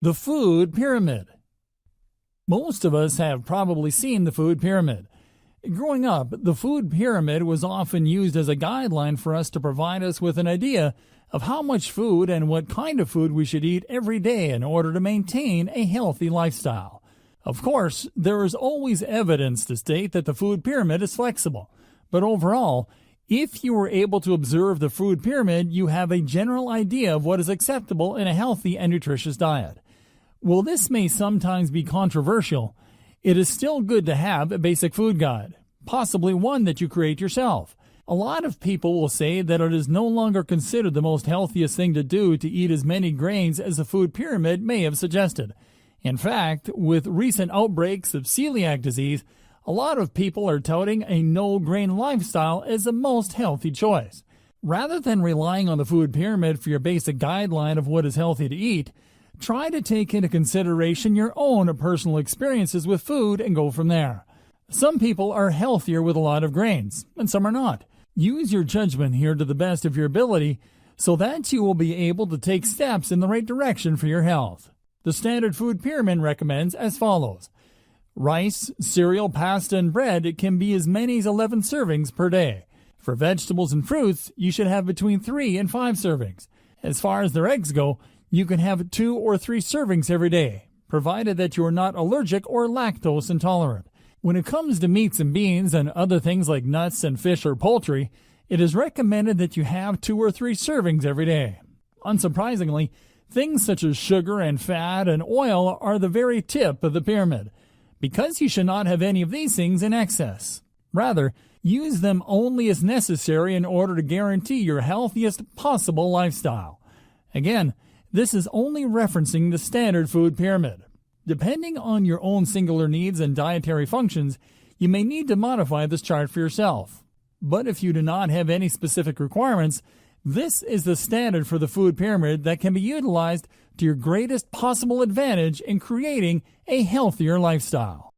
The food pyramid. Most of us have probably seen the food pyramid. Growing up, the food pyramid was often used as a guideline for us to provide us with an idea of how much food and what kind of food we should eat every day in order to maintain a healthy lifestyle. Of course, there is always evidence to state that the food pyramid is flexible, but overall, if you were able to observe the food pyramid, you have a general idea of what is acceptable in a healthy and nutritious diet. While this may sometimes be controversial, it is still good to have a basic food guide, possibly one that you create yourself. A lot of people will say that it is no longer considered the most healthiest thing to do to eat as many grains as the food pyramid may have suggested. In fact, with recent outbreaks of celiac disease, a lot of people are touting a no-grain lifestyle as the most healthy choice. Rather than relying on the food pyramid for your basic guideline of what is healthy to eat, try to take into consideration your own personal experiences with food and go from there. Some people are healthier with a lot of grains, and some are not. Use your judgment here to the best of your ability so that you will be able to take steps in the right direction for your health. The standard food pyramid recommends as follows. Rice, cereal, pasta, and bread can be as many as 11 servings per day. For vegetables and fruits, you should have between 3 and 5 servings. As far as their eggs go, you can have 2 or 3 servings every day, provided that you are not allergic or lactose intolerant. When it comes to meats and beans and other things like nuts and fish or poultry, it is recommended that you have 2 or 3 servings every day. Unsurprisingly, things such as sugar and fat and oil are the very tip of the pyramid, because you should not have any of these things in excess. Rather, use them only as necessary in order to guarantee your healthiest possible lifestyle. Again, this is only referencing the standard food pyramid. Depending on your own singular needs and dietary functions, you may need to modify this chart for yourself. But if you do not have any specific requirements, this is the standard for the food pyramid that can be utilized to your greatest possible advantage in creating a healthier lifestyle.